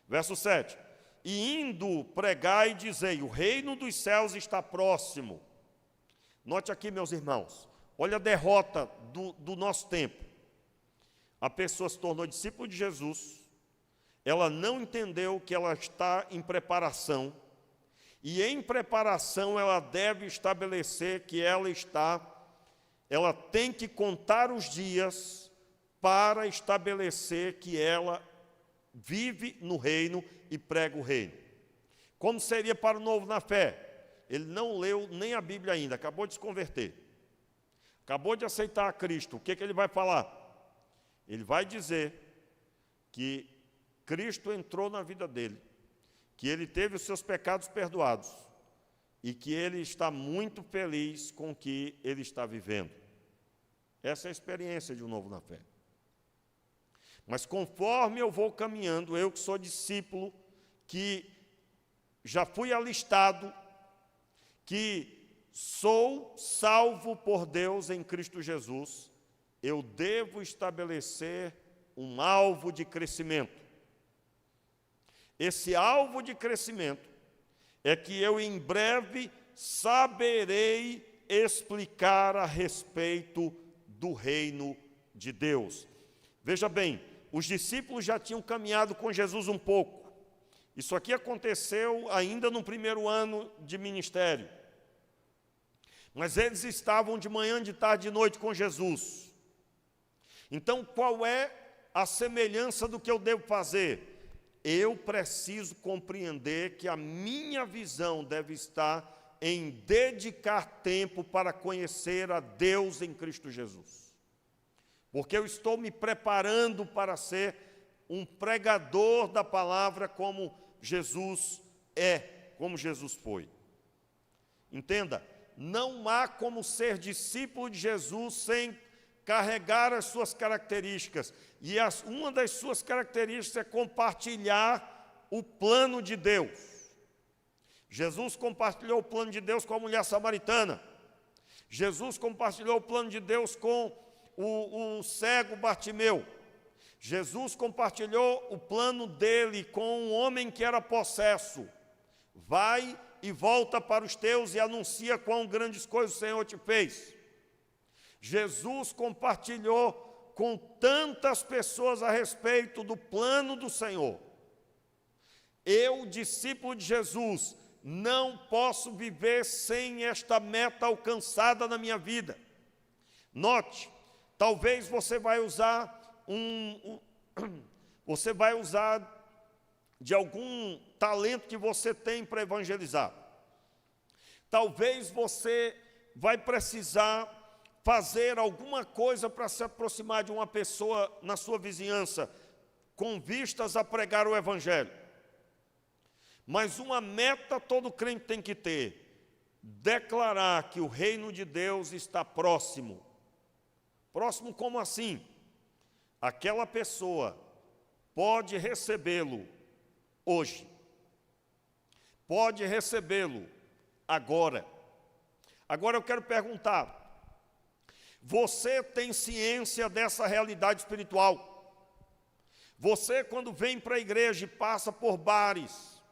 Verso 7. E indo pregai e dizei, o reino dos céus está próximo. Note aqui, meus irmãos, olha a derrota do nosso tempo. A pessoa se tornou discípulo de Jesus, ela não entendeu que ela está em preparação, e em preparação ela deve estabelecer que ela tem que contar os dias para estabelecer que ela vive no reino e prega o reino. Como seria para o novo na fé? Ele não leu nem a Bíblia ainda, acabou de se converter. Acabou de aceitar a Cristo. O que ele vai falar? Ele vai dizer que Cristo entrou na vida dele, que ele teve os seus pecados perdoados e que ele está muito feliz com o que ele está vivendo. Essa é a experiência de um novo na fé. Mas conforme eu vou caminhando, eu que sou discípulo, que já fui alistado, que sou salvo por Deus em Cristo Jesus, eu devo estabelecer um alvo de crescimento. Esse alvo de crescimento é que eu em breve saberei explicar a respeito do reino de Deus. Veja bem, os discípulos já tinham caminhado com Jesus um pouco. Isso aqui aconteceu ainda no primeiro ano de ministério. Mas eles estavam de manhã, de tarde, de noite com Jesus. Então, qual é a semelhança do que eu devo fazer? Eu preciso compreender que a minha visão deve estar em dedicar tempo para conhecer a Deus em Cristo Jesus. Porque eu estou me preparando para ser um pregador da palavra como Jesus é, como Jesus foi. Entenda, não há como ser discípulo de Jesus sem carregar as suas características. E uma das suas características é compartilhar o plano de Deus. Jesus compartilhou o plano de Deus com a mulher samaritana. Jesus compartilhou o plano de Deus com o cego Bartimeu. Jesus compartilhou o plano dele com um homem que era possesso. Vai e volta para os teus e anuncia quão grandes coisas o Senhor te fez. Jesus compartilhou com tantas pessoas a respeito do plano do Senhor. Eu, discípulo de Jesus, não posso viver sem esta meta alcançada na minha vida. Note, talvez você vai usar de algum talento que você tem para evangelizar. Talvez você vai precisar fazer alguma coisa para se aproximar de uma pessoa na sua vizinhança, com vistas a pregar o evangelho. Mas uma meta todo crente tem que ter: declarar que o reino de Deus está próximo. Próximo como assim? Aquela pessoa pode recebê-lo hoje, pode recebê-lo agora. Agora eu quero perguntar: você tem ciência dessa realidade espiritual? Você, quando vem para a igreja e passa por bares,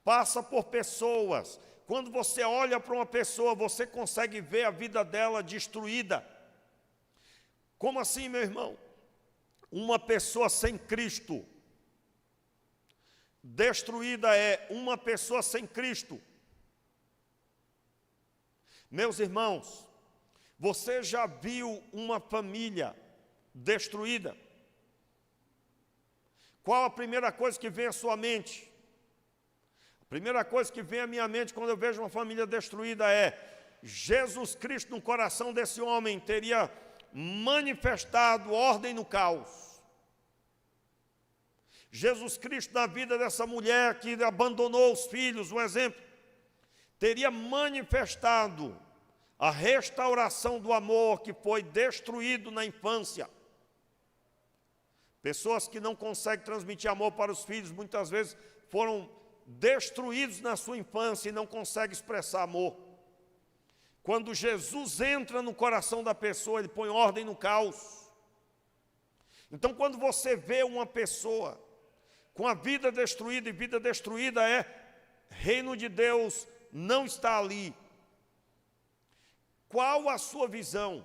passa por pessoas, quando você olha para uma pessoa, você consegue ver a vida dela destruída. Como assim, meu irmão? Uma pessoa sem Cristo. Destruída é uma pessoa sem Cristo. Meus irmãos, você já viu uma família destruída? Qual a primeira coisa que vem à sua mente? A primeira coisa que vem à minha mente quando eu vejo uma família destruída é: Jesus Cristo no coração desse homem teria manifestado ordem no caos. Jesus Cristo na vida dessa mulher que abandonou os filhos, um exemplo, teria manifestado a restauração do amor que foi destruído na infância. Pessoas que não conseguem transmitir amor para os filhos, muitas vezes foram destruídos na sua infância e não conseguem expressar amor. Quando Jesus entra no coração da pessoa, ele põe ordem no caos. Então, quando você vê uma pessoa com a vida destruída, e vida destruída reino de Deus não está ali. Qual a sua visão?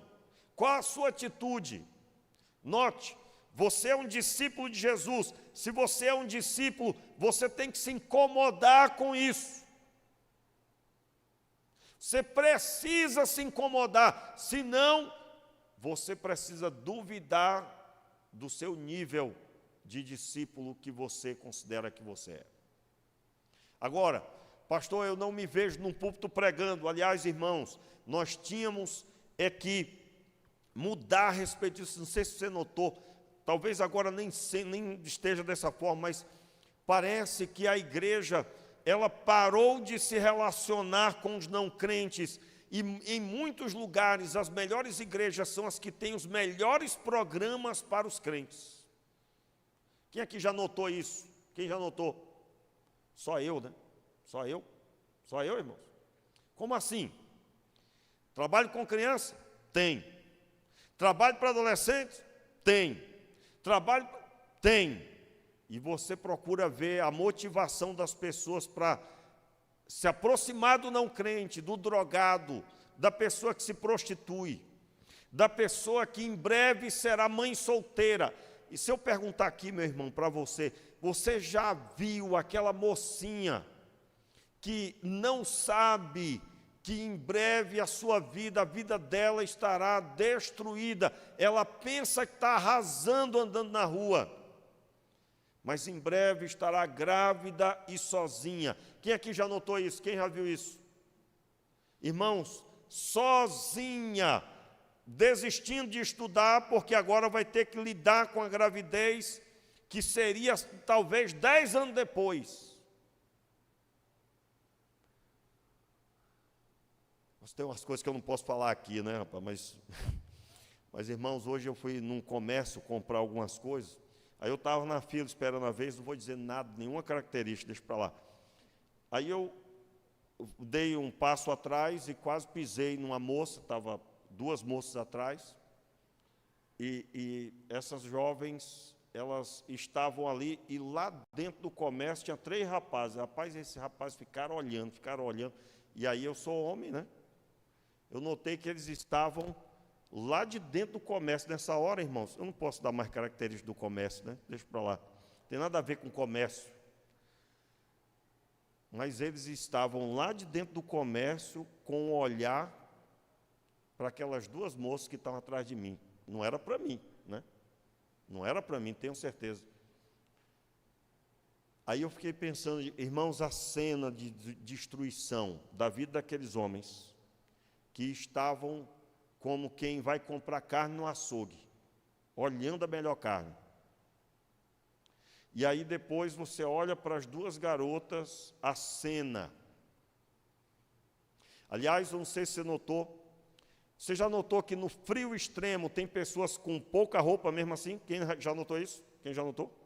Qual a sua atitude? Note, você é um discípulo de Jesus. Se você é um discípulo, você tem que se incomodar com isso. Você precisa se incomodar, senão você precisa duvidar do seu nível de discípulo que você considera que você é. Agora, pastor, eu não me vejo num púlpito pregando. Aliás, irmãos, nós tínhamos que mudar a respeito disso. Não sei se você notou, talvez agora nem esteja dessa forma, mas parece que a igreja, ela parou de se relacionar com os não crentes. E em muitos lugares, as melhores igrejas são as que têm os melhores programas para os crentes. Quem aqui já notou isso? Quem já notou? Só eu, né? Só eu? Só eu, irmãos? Como assim? Trabalho com criança? Tem. Trabalho para adolescentes? Tem. Trabalho? Tem. E você procura ver a motivação das pessoas para se aproximar do não crente, do drogado, da pessoa que se prostitui, da pessoa que em breve será mãe solteira. E se eu perguntar aqui, meu irmão, para você, você já viu aquela mocinha que não sabe que em breve a sua vida, a vida dela estará destruída? Ela pensa que está arrasando andando na rua, mas em breve estará grávida e sozinha. Quem aqui já notou isso? Quem já viu isso? Irmãos, sozinha, desistindo de estudar, porque agora vai ter que lidar com a gravidez, que seria talvez 10 anos depois. Mas tem umas coisas que eu não posso falar aqui, né, rapaz? Mas irmãos, hoje eu fui num comércio comprar algumas coisas. Aí eu estava na fila esperando a vez, não vou dizer nada, nenhuma característica, deixa para lá. Aí eu dei um passo atrás e quase pisei numa moça, estava 2 moças atrás, e essas jovens, elas estavam ali, e lá dentro do comércio tinha 3 rapazes. Rapaz, esses rapazes ficaram olhando, e aí eu sou homem, né? Eu notei que eles estavam lá de dentro do comércio. Nessa hora, irmãos, eu não posso dar mais características do comércio, né? Deixa para lá. Não tem nada a ver com comércio. Mas eles estavam lá de dentro do comércio com um olhar para aquelas 2 moças que estavam atrás de mim. Não era para mim, né? Não era para mim, tenho certeza. Aí eu fiquei pensando, irmãos, a cena de destruição da vida daqueles homens que estavam como quem vai comprar carne no açougue, olhando a melhor carne. E aí depois você olha para as 2 garotas, a cena. Aliás, não sei se você notou, você já notou que no frio extremo tem pessoas com pouca roupa mesmo assim? Quem já notou isso? Quem já notou?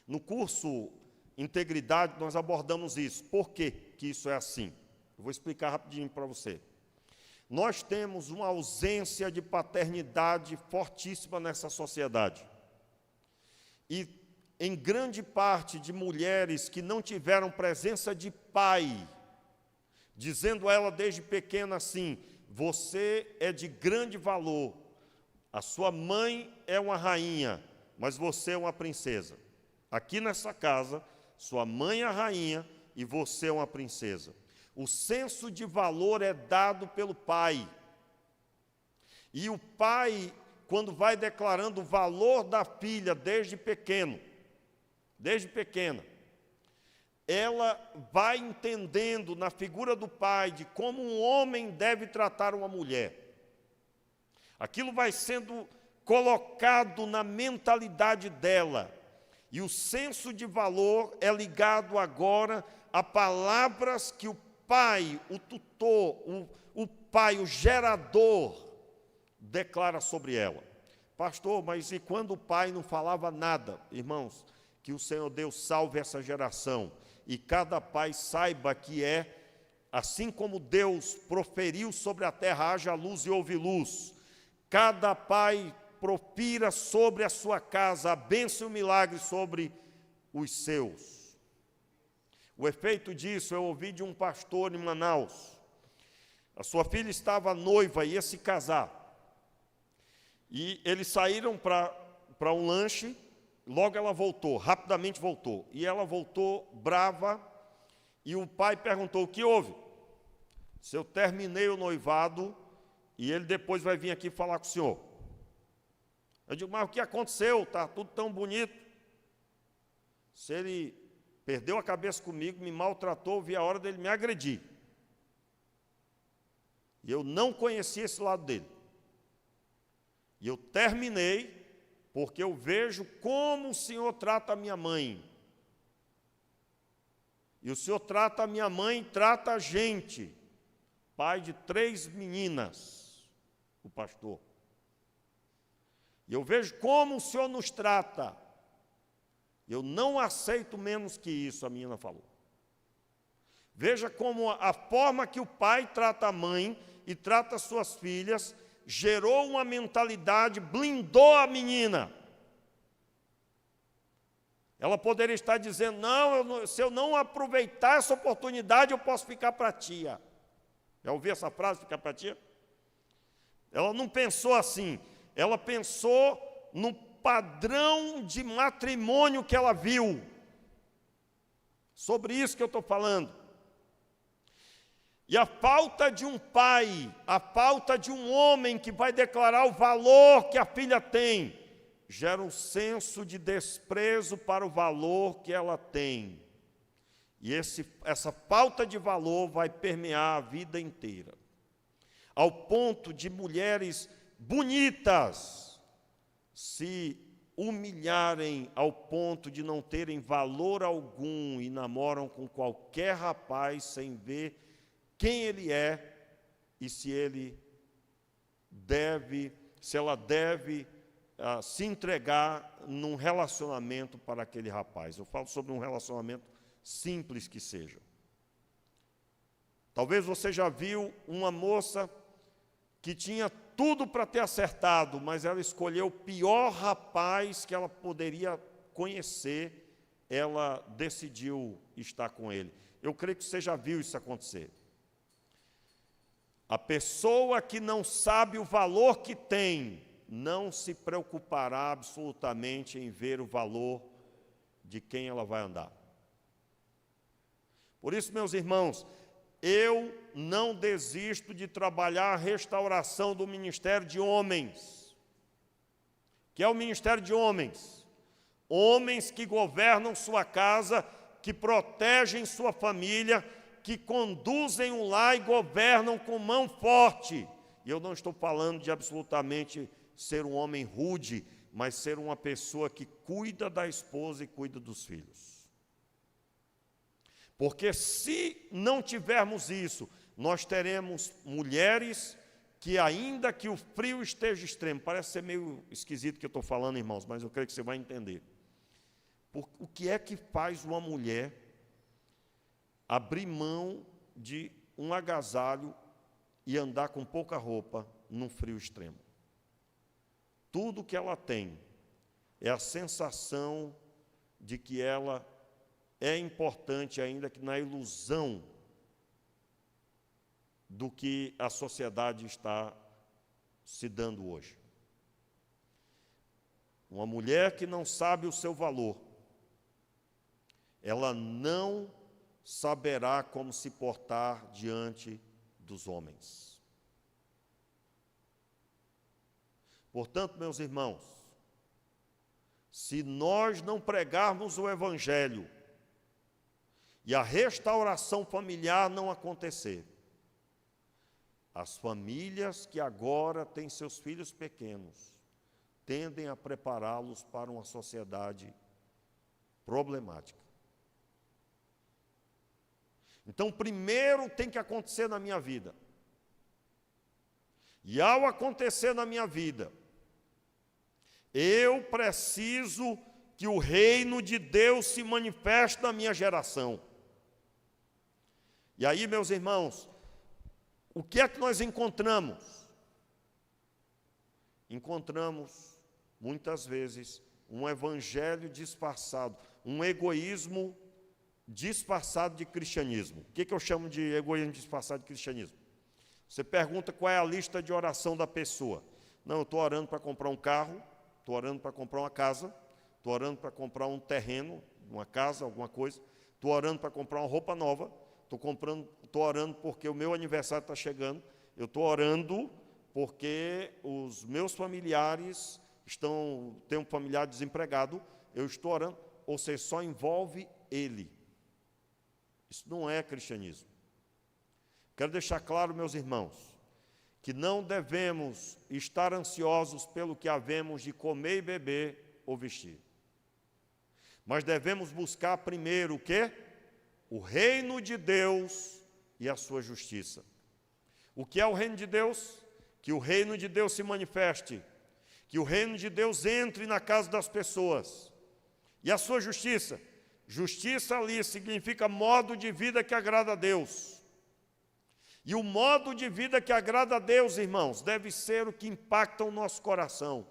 No curso Integridade nós abordamos isso. Por que que isso é assim? Eu vou explicar rapidinho para você. Nós temos uma ausência de paternidade fortíssima nessa sociedade. E em grande parte de mulheres que não tiveram presença de pai, dizendo a ela desde pequena assim: você é de grande valor, a sua mãe é uma rainha, mas você é uma princesa. Aqui nessa casa, sua mãe é a rainha e você é uma princesa. O senso de valor é dado pelo pai. E o pai, quando vai declarando o valor da filha desde pequena, ela vai entendendo na figura do pai de como um homem deve tratar uma mulher. Aquilo vai sendo colocado na mentalidade dela. E o senso de valor é ligado agora a palavras que o pai, o tutor, o pai, o gerador, declara sobre ela. Pastor, mas e quando o pai não falava nada? Irmãos, que o Senhor Deus salve essa geração, e cada pai saiba que assim como Deus proferiu sobre a terra, haja luz e houve luz, cada pai profira sobre a sua casa a bênção e o milagre sobre os seus. O efeito disso eu ouvi de um pastor em Manaus. A sua filha estava noiva, ia se casar. E eles saíram para um lanche, logo ela voltou, rapidamente voltou. E ela voltou brava, e o pai perguntou: o que houve? Se eu terminei o noivado, e ele depois vai vir aqui falar com o senhor. Eu digo: mas o que aconteceu? Está tudo tão bonito. Se ele perdeu a cabeça comigo, me maltratou, vi a hora dele me agredir. E eu não conhecia esse lado dele. E eu terminei, porque eu vejo como o Senhor trata a minha mãe. E o Senhor trata a minha mãe, trata a gente. Pai de 3 meninas, o pastor. E eu vejo como o Senhor nos trata. Eu não aceito menos que isso, a menina falou. Veja como a forma que o pai trata a mãe e trata as suas filhas gerou uma mentalidade, blindou a menina. Ela poderia estar dizendo: não, se eu não aproveitar essa oportunidade, eu posso ficar para a tia. Já ouviu essa frase, ficar para a tia? Ela não pensou assim, ela pensou no padrão de matrimônio que ela viu. Sobre isso que eu estou falando. E a falta de um pai, a falta de um homem que vai declarar o valor que a filha tem, gera um senso de desprezo para o valor que ela tem. E essa falta de valor vai permear a vida inteira. Ao ponto de mulheres bonitas se humilharem ao ponto de não terem valor algum e namoram com qualquer rapaz sem ver quem ele é e se ela deve se entregar num relacionamento para aquele rapaz. Eu falo sobre um relacionamento simples que seja. Talvez você já viu uma moça que tinha tudo para ter acertado, mas ela escolheu o pior rapaz que ela poderia conhecer, ela decidiu estar com ele. Eu creio que você já viu isso acontecer. A pessoa que não sabe o valor que tem, não se preocupará absolutamente em ver o valor de quem ela vai andar. Por isso, meus irmãos, eu não desisto de trabalhar a restauração do ministério de homens, que é o ministério de homens. Homens que governam sua casa, que protegem sua família, que conduzem um lar e governam com mão forte. E eu não estou falando de absolutamente ser um homem rude, mas ser uma pessoa que cuida da esposa e cuida dos filhos. Porque se não tivermos isso, nós teremos mulheres que, ainda que o frio esteja extremo, parece ser meio esquisito o que eu estou falando, irmãos, mas eu creio que você vai entender. O que é que faz uma mulher abrir mão de um agasalho e andar com pouca roupa num frio extremo? Tudo que ela tem é a sensação de que ela é importante, ainda que na ilusão do que a sociedade está se dando hoje. Uma mulher que não sabe o seu valor, ela não saberá como se portar diante dos homens. Portanto, meus irmãos, se nós não pregarmos o Evangelho e a restauração familiar não acontecer, as famílias que agora têm seus filhos pequenos tendem a prepará-los para uma sociedade problemática. Então, primeiro tem que acontecer na minha vida. E ao acontecer na minha vida, eu preciso que o reino de Deus se manifeste na minha geração. E aí, meus irmãos, o que é que nós encontramos? Encontramos, muitas vezes, um evangelho disfarçado, um egoísmo disfarçado de cristianismo. O que eu chamo de egoísmo disfarçado de cristianismo? Você pergunta qual é a lista de oração da pessoa. Não, eu estou orando para comprar um carro, estou orando para comprar uma casa, estou orando para comprar um terreno, uma casa, alguma coisa, estou orando para comprar uma roupa nova, estou orando porque o meu aniversário está chegando, eu estou orando porque os meus familiares têm um familiar desempregado, eu estou orando, ou seja, só envolve ele. Isso não é cristianismo. Quero deixar claro, meus irmãos, que não devemos estar ansiosos pelo que havemos de comer e beber ou vestir. Mas devemos buscar primeiro o quê? O reino de Deus e a sua justiça. O que é o reino de Deus? Que o reino de Deus se manifeste, que o reino de Deus entre na casa das pessoas. E a sua justiça? Justiça ali significa modo de vida que agrada a Deus. E o modo de vida que agrada a Deus, irmãos, deve ser o que impacta o nosso coração.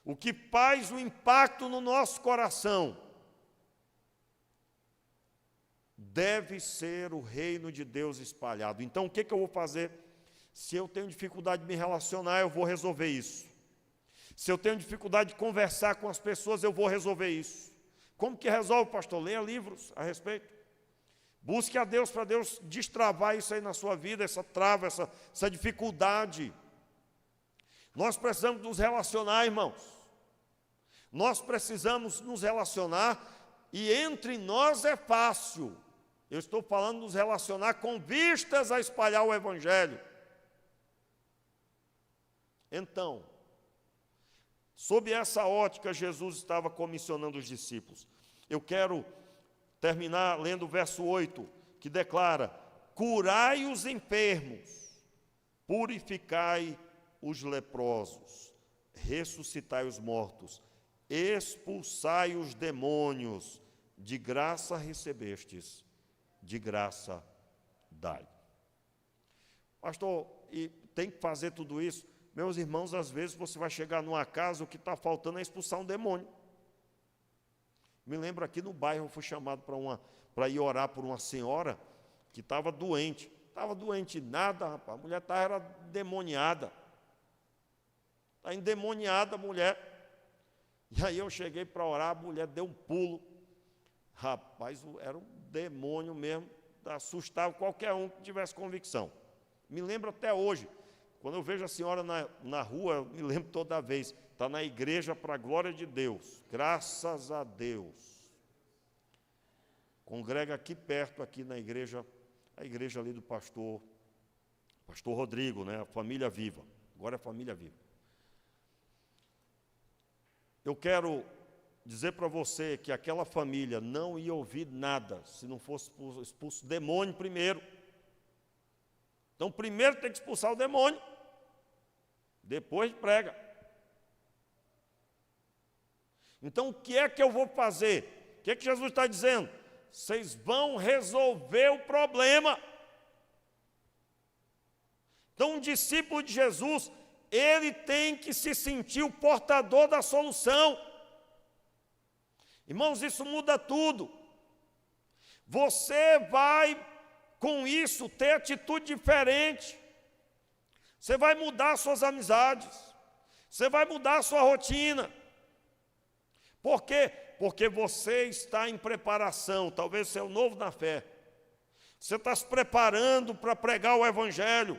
O que faz o impacto no nosso coração deve ser o reino de Deus espalhado. Então, o que eu vou fazer? Se eu tenho dificuldade de me relacionar, eu vou resolver isso. Se eu tenho dificuldade de conversar com as pessoas, eu vou resolver isso. Como que resolve, pastor? Leia livros a respeito. Busque a Deus para Deus destravar isso aí na sua vida, essa trava, essa dificuldade. Nós precisamos nos relacionar, irmãos. Nós precisamos nos relacionar e entre nós é fácil. Eu estou falando de nos relacionar com vistas a espalhar o Evangelho. Então, sob essa ótica, Jesus estava comissionando os discípulos. Eu quero terminar lendo o verso 8, que declara: curai os enfermos, purificai os leprosos, ressuscitai os mortos, expulsai os demônios, de graça recebestes, de graça dai. Pastor, e tem que fazer tudo isso? Meus irmãos, às vezes você vai chegar numa casa, o que está faltando é expulsar um demônio. Me lembro aqui no bairro, eu fui chamado para ir orar por uma senhora que estava doente. Estava doente nada, rapaz, a mulher era demoniada. Está endemoniada a mulher. E aí eu cheguei para orar, a mulher deu um pulo. Rapaz, era um demônio mesmo, assustava qualquer um que tivesse convicção. Me lembro até hoje. Quando eu vejo a senhora na rua, eu me lembro toda vez, está na igreja para a glória de Deus, graças a Deus. Congrega aqui perto, aqui na igreja, a igreja ali do pastor Rodrigo, né, a Família Viva, agora é Família Viva. Eu quero dizer para você que aquela família não ia ouvir nada se não fosse expulso o demônio primeiro. Então, primeiro tem que expulsar o demônio, depois prega. Então, o que é que eu vou fazer? O que é que Jesus está dizendo? Vocês vão resolver o problema. Então, um discípulo de Jesus, ele tem que se sentir o portador da solução. Irmãos, isso muda tudo. Você vai, com isso, ter atitude diferente. Você vai mudar suas amizades. Você vai mudar a sua rotina. Por quê? Porque você está em preparação. Talvez você é o novo na fé. Você está se preparando para pregar o Evangelho.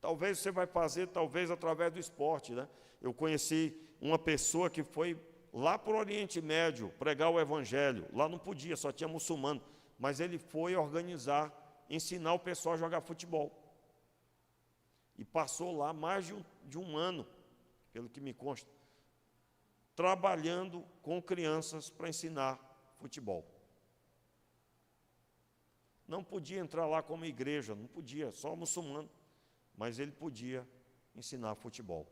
Talvez você vai fazer, talvez através do esporte, né? Eu conheci uma pessoa que foi lá para o Oriente Médio pregar o Evangelho. Lá não podia, só tinha muçulmano. Mas ele foi organizar, ensinar o pessoal a jogar futebol. E passou lá mais de um ano, pelo que me consta, trabalhando com crianças para ensinar futebol. Não podia entrar lá como igreja, não podia, só muçulmano. Mas ele podia ensinar futebol.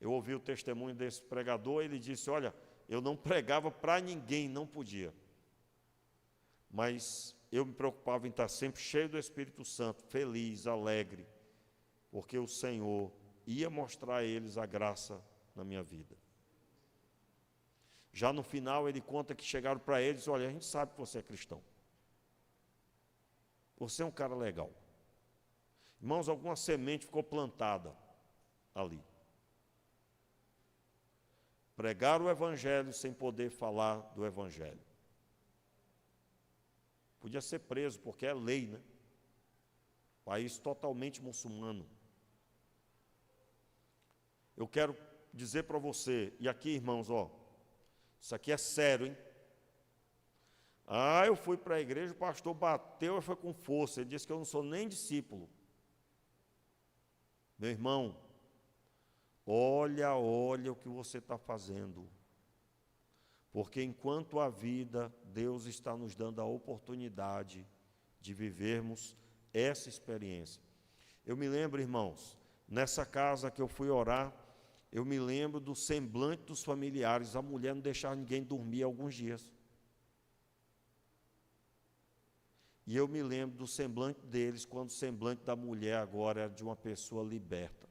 Eu ouvi o testemunho desse pregador, ele disse, olha, eu não pregava para ninguém, não podia. mas eu me preocupava em estar sempre cheio do Espírito Santo, feliz, alegre, porque o Senhor ia mostrar a eles a graça na minha vida. Já no final ele conta que chegaram para eles: olha, a gente sabe que você é cristão. Você é um cara legal. Irmãos, alguma semente ficou plantada ali. Pregar o Evangelho sem poder falar do Evangelho. Podia ser preso, porque é lei, né? País totalmente muçulmano. Eu quero dizer para você, e aqui, irmãos, ó, isso aqui é sério, hein? Eu fui para a igreja, o pastor bateu e foi com força. Ele disse que eu não sou nem discípulo. Meu irmão, olha o que você está fazendo. Porque enquanto há vida, Deus está nos dando a oportunidade de vivermos essa experiência. Eu me lembro, irmãos, nessa casa que eu fui orar, eu me lembro do semblante dos familiares. A mulher não deixava ninguém dormir alguns dias. E eu me lembro do semblante deles, quando o semblante da mulher agora era de uma pessoa liberta.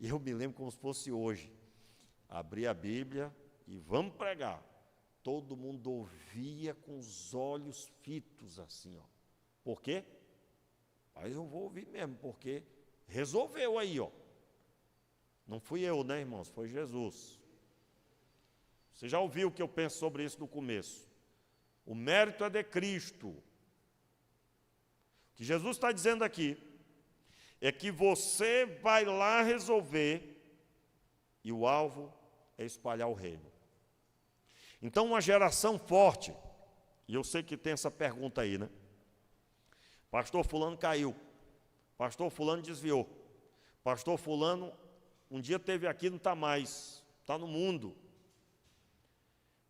E eu me lembro como se fosse hoje. Abri a Bíblia e vamos pregar. Todo mundo ouvia com os olhos fitos assim, ó. Por quê? Mas eu vou ouvir mesmo, porque resolveu aí, ó. Não fui eu, né, irmãos? Foi Jesus. Você já ouviu o que eu penso sobre isso no começo? O mérito é de Cristo. O que Jesus está dizendo aqui é que você vai lá resolver e o alvo é espalhar o reino. Então, uma geração forte, e eu sei que tem essa pergunta aí, né? Pastor fulano caiu, pastor fulano desviou, pastor fulano um dia esteve aqui, não está mais, está no mundo.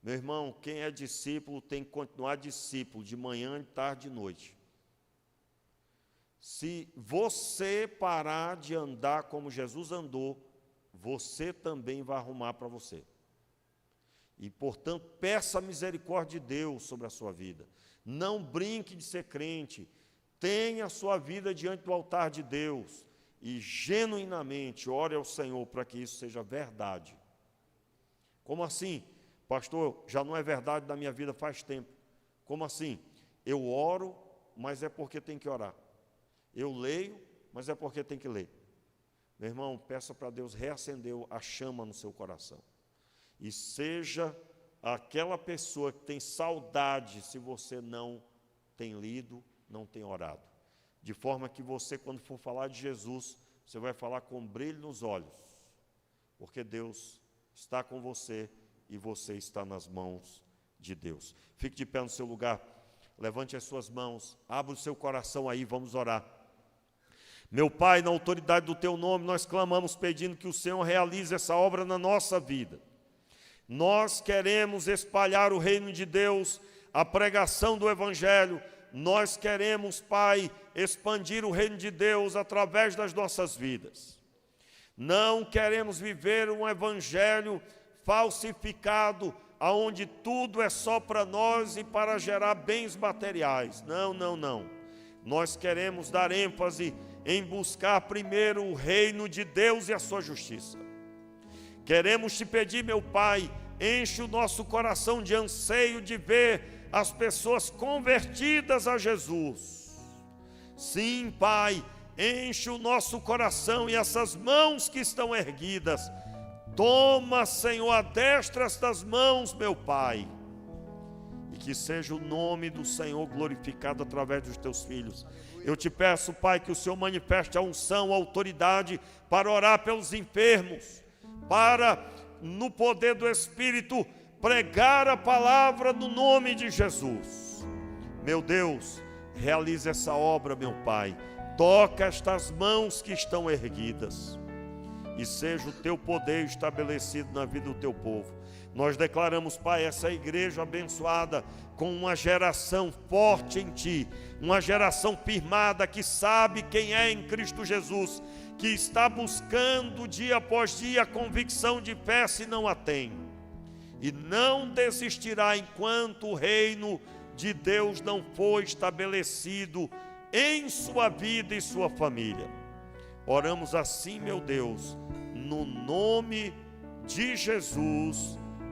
Meu irmão, quem é discípulo tem que continuar discípulo, de manhã, de tarde e de noite. Se você parar de andar como Jesus andou, você também vai arrumar para você. E, portanto, peça a misericórdia de Deus sobre a sua vida. Não brinque de ser crente. Tenha a sua vida diante do altar de Deus e, genuinamente, ore ao Senhor para que isso seja verdade. Como assim? Pastor, já não é verdade na minha vida faz tempo. Como assim? Eu oro, mas é porque tem que orar. Eu leio, mas é porque tem que ler. Meu irmão, peça para Deus reacender a chama no seu coração. E seja aquela pessoa que tem saudade se você não tem lido, não tem orado. De forma que você, quando for falar de Jesus, você vai falar com brilho nos olhos. Porque Deus está com você e você está nas mãos de Deus. Fique de pé no seu lugar, levante as suas mãos, abra o seu coração aí, vamos orar. Meu Pai, na autoridade do Teu nome, nós clamamos pedindo que o Senhor realize essa obra na nossa vida. Nós queremos espalhar o reino de Deus, a pregação do Evangelho. Nós queremos, Pai, expandir o reino de Deus através das nossas vidas. Não queremos viver um Evangelho falsificado, aonde tudo é só para nós e para gerar bens materiais. Não, não, não. Nós queremos dar ênfase em buscar primeiro o reino de Deus e a sua justiça. Queremos te pedir, meu Pai, enche o nosso coração de anseio de ver as pessoas convertidas a Jesus. Sim, Pai, enche o nosso coração e essas mãos que estão erguidas. Toma, Senhor, adestra estas mãos, meu Pai, e que seja o nome do Senhor glorificado através dos teus filhos. Eu te peço, Pai, que o Senhor manifeste a unção, a autoridade para orar pelos enfermos, para, no poder do Espírito, pregar a palavra no nome de Jesus. Meu Deus, realize essa obra, meu Pai. Toca estas mãos que estão erguidas e seja o teu poder estabelecido na vida do teu povo. Nós declaramos, Pai, essa igreja abençoada com uma geração forte em Ti, uma geração firmada que sabe quem é em Cristo Jesus, que está buscando dia após dia a convicção de fé se não a tem. e não desistirá enquanto o reino de Deus não for estabelecido em sua vida e sua família. Oramos assim, meu Deus, no nome de Jesus.